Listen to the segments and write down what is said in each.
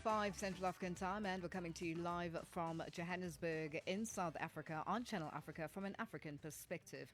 5 Central African time, and we're coming to you live from Johannesburg in South Africa on Channel Africa from an African perspective.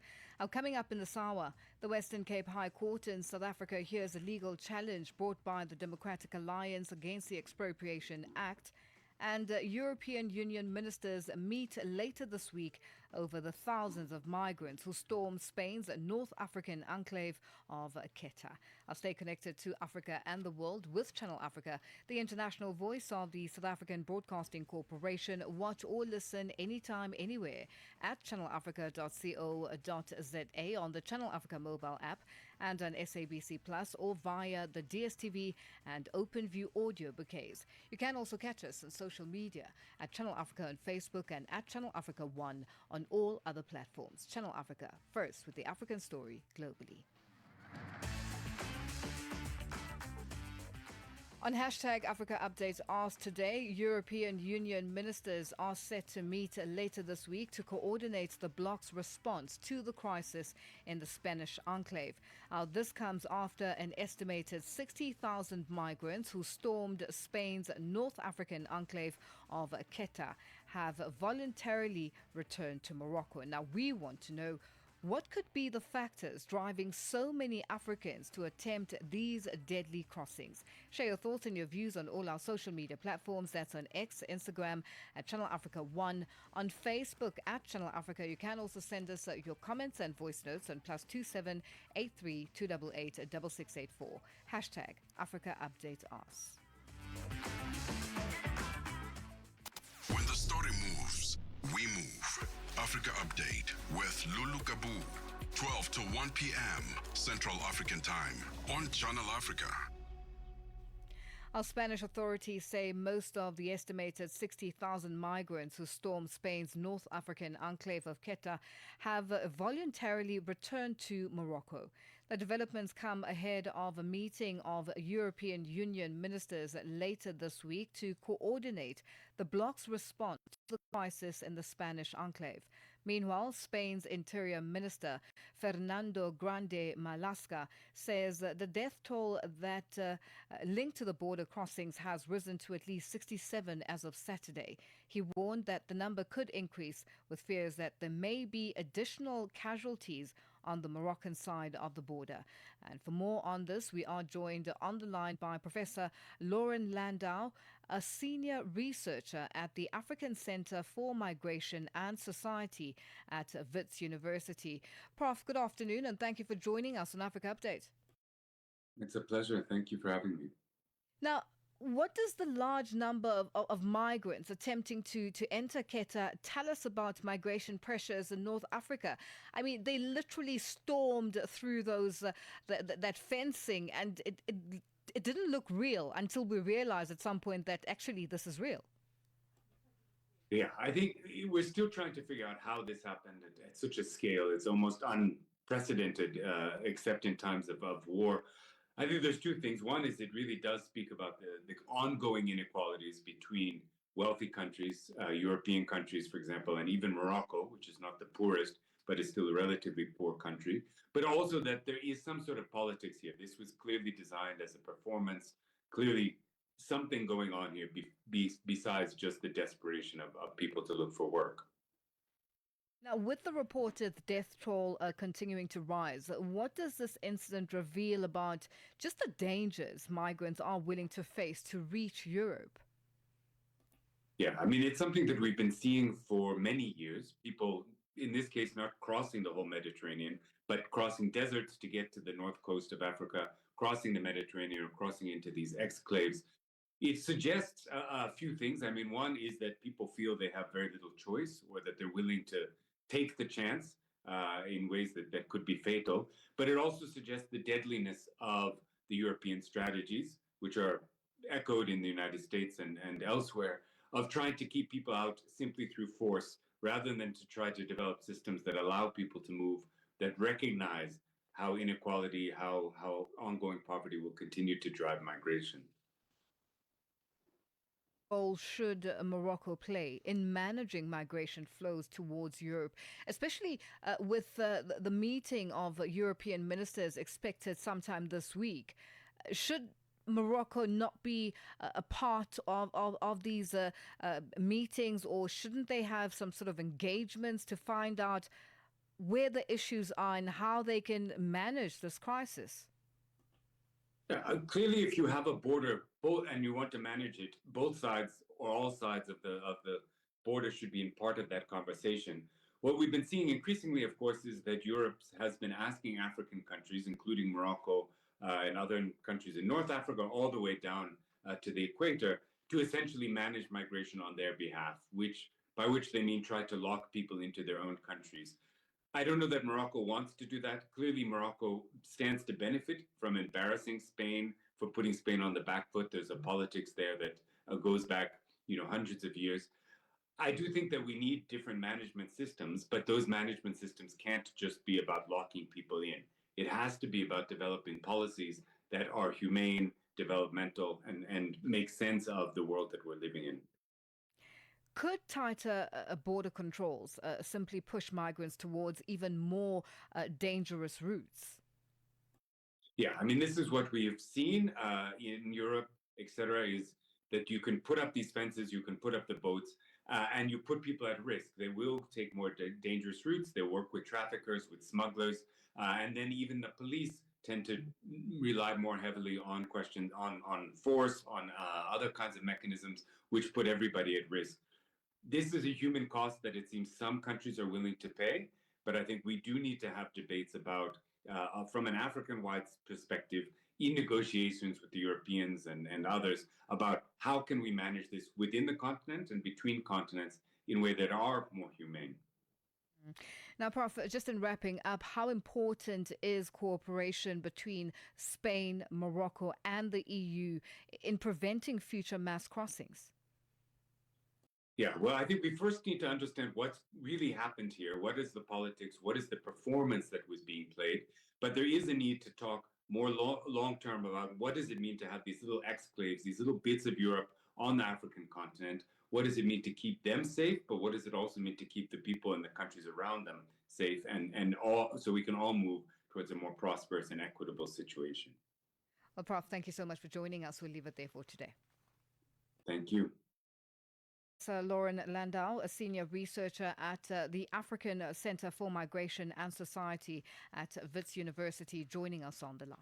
Coming up in this hour, the Western Cape High Court in South Africa hears a legal challenge brought by the Democratic Alliance against the Expropriation Act. And European Union ministers meet later this week over the thousands of migrants who stormed Spain's North African enclave of Ceuta. I'll stay connected to Africa and the world with Channel Africa, the international voice of the South African Broadcasting Corporation. Watch or listen anytime, anywhere at channelafrica.co.za on the Channel Africa mobile app and on SABC Plus or via the DSTV and OpenView audio bouquets. You can also catch us on social media at Channel Africa on Facebook and at Channel Africa 1 on all other platforms. Channel Africa, first with the African story globally. On hashtag Africa Updates asked today, European Union ministers are set to meet later this week to coordinate the bloc's response to the crisis in the Spanish enclave. This comes after an estimated 60,000 migrants who stormed Spain's North African enclave of Ceuta have voluntarily returned to Morocco. Now, we want to know, what could be the factors driving so many Africans to attempt these deadly crossings? Share your thoughts and your views on all our social media platforms. That's on X, Instagram at Channel Africa 1, on Facebook at Channel Africa. You can also send us your comments and voice notes on +27 83 288 6684. Hashtag Africa Update Us. When the story moves, we move. Africa Update with Lulu Gaboo, 12 to 1 p.m. Central African Time on Channel Africa. Our Spanish authorities say most of the estimated 60,000 migrants who stormed Spain's North African enclave of Ceuta have voluntarily returned to Morocco. The developments come ahead of a meeting of European Union ministers later this week to coordinate the bloc's response to the crisis in the Spanish enclave. Meanwhile, Spain's Interior Minister Fernando Grande-Marlaska says the death toll that linked to the border crossings has risen to at least 67 as of Saturday. He warned that the number could increase, with fears that there may be additional casualties on the Moroccan side of the border. And for more on this, we are joined on the line by Professor Loren Landau, a senior researcher at the African Center for Migration and Society at Wits University. Prof, good afternoon, and thank you for joining us on Africa Update. It's a pleasure. Thank you for having me. Now, what does the large number of migrants attempting to enter Ceuta tell us about migration pressures in North Africa? I mean, they literally stormed through those that fencing, and it didn't look real until we realized at some point that actually this is real. Yeah, I think we're still trying to figure out how this happened at such a scale. It's almost unprecedented, except in times of war. I think there's two things. One is it really does speak about the ongoing inequalities between wealthy countries, European countries, for example, and even Morocco, which is not the poorest, but is still a relatively poor country. But also that there is some sort of politics here. This was clearly designed as a performance, clearly something going on here besides just the desperation of people to look for work. Now, with the reported death toll continuing to rise, what does this incident reveal about just the dangers migrants are willing to face to reach Europe? Yeah, I mean, it's something that we've been seeing for many years. People, in this case, not crossing the whole Mediterranean, but crossing deserts to get to the north coast of Africa, crossing the Mediterranean or crossing into these exclaves. It suggests a few things. I mean, one is that people feel they have very little choice, or that they're willing to take the chance in ways that could be fatal. But it also suggests the deadliness of the European strategies, which are echoed in the United States and elsewhere, of trying to keep people out simply through force, rather than to try to develop systems that allow people to move, that recognize how inequality, how ongoing poverty will continue to drive migration. Role should Morocco play in managing migration flows towards Europe, especially with the meeting of European ministers expected sometime this week? Should Morocco not be a part of these meetings, or shouldn't they have some sort of engagements to find out where the issues are and how they can manage this crisis? Yeah, clearly, if you have a border both and you want to manage it, both sides or all sides of the border should be in part of that conversation. What we've been seeing increasingly, of course, is that Europe has been asking African countries, including Morocco and other countries in North Africa, all the way down to the equator, to essentially manage migration on their behalf, which by which they mean try to lock people into their own countries. I don't know that Morocco wants to do that. Clearly, Morocco stands to benefit from embarrassing Spain, for putting Spain on the back foot. There's a politics there that goes back, hundreds of years. I do think that we need different management systems, but those management systems can't just be about locking people in. It has to be about developing policies that are humane, developmental, and make sense of the world that we're living in. Could tighter border controls simply push migrants towards even more dangerous routes? Yeah, I mean, this is what we have seen in Europe, etc., is that you can put up these fences, you can put up the boats, and you put people at risk. They will take more dangerous routes. They work with traffickers, with smugglers, and then even the police tend to rely more heavily on on force, on other kinds of mechanisms, which put everybody at risk. This is a human cost that it seems some countries are willing to pay, but I think we do need to have debates about, from an African-wide perspective, in negotiations with the Europeans and others, about how can we manage this within the continent and between continents in a way that are more humane. Now, Prof, just in wrapping up, how important is cooperation between Spain, Morocco, and the EU in preventing future mass crossings? Yeah, well, I think we first need to understand what's really happened here. What is the politics? What is the performance that was being played? But there is a need to talk more long term about what does it mean to have these little exclaves, these little bits of Europe on the African continent? What does it mean to keep them safe? But what does it also mean to keep the people in the countries around them safe, and all, so we can all move towards a more prosperous and equitable situation? Well, Prof, thank you so much for joining us. We'll leave it there for today. Thank you. Professor Loren Landau, a senior researcher at the African Center for Migration and Society at Wits University, joining us on the line.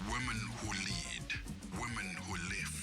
Women who lead, women who lift,